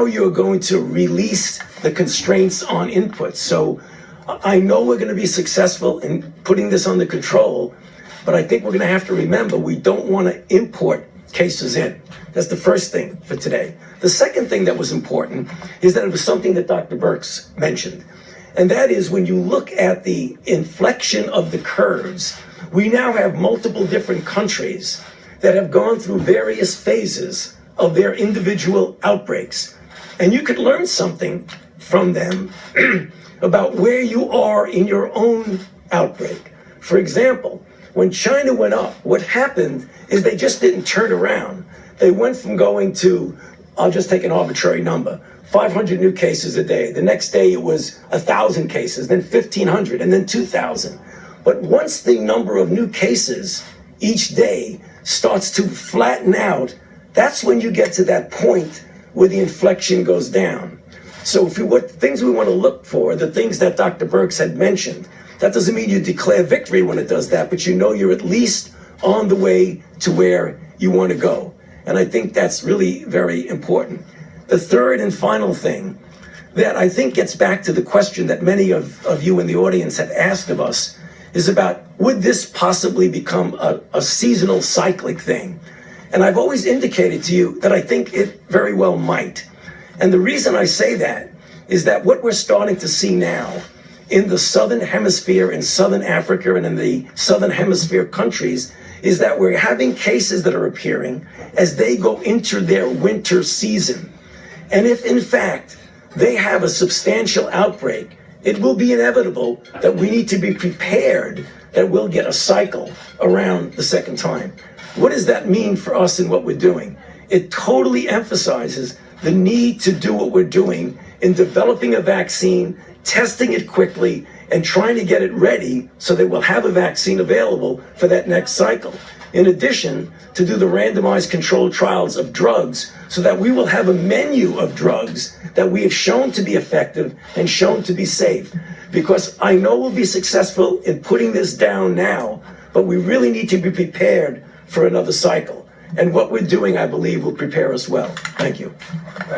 how you're going to release the constraints on inputs. So I know we're going to be successful in putting this under control, but I think we're going to have to remember we don't want to import cases in. That's the first thing for today. The second thing that was important is that it was something that Dr. Birx mentioned. And that is when you look at the inflection of the curves, we now have multiple different countries that have gone through various phases of their individual outbreaks. And you could learn something from them about where you are in your own outbreak. For example, when China went up, what happened is they just didn't turn around. They went from going to, I'll just take an arbitrary number, 500 new cases a day. The next day it was 1,000 cases, then 1,500, and then 2,000. But once the number of new cases each day starts to flatten out, that's when you get to that point where the inflection goes down. So what things we want to look for, the things that Dr. Birx had mentioned, that doesn't mean you declare victory when it does that, but you know you're at least on the way to where you want to go. And I think that's really very important. The third and final thing that I think gets back to the question that many of you in the audience have asked of us is about, would this possibly become a seasonal cyclic thing? And I've always indicated to you that I think it very well might. And the reason I say that is that what we're starting to see now in the Southern Hemisphere, in Southern Africa, and in the Southern Hemisphere countries is that we're having cases that are appearing as they go into their winter season. And if, in fact, they have a substantial outbreak, it will be inevitable that we need to be prepared that we'll get a cycle around the second time. What does that mean for us in what we're doing? It totally emphasizes the need to do what we're doing in developing a vaccine, testing it quickly, and trying to get it ready so that we'll have a vaccine available for that next cycle. In addition, to do the randomized controlled trials of drugs so that we will have a menu of drugs that we have shown to be effective and shown to be safe. Because I know we'll be successful in putting this down now, but we really need to be prepared for another cycle. And what we're doing, I believe, will prepare us well. Thank you. Thanks.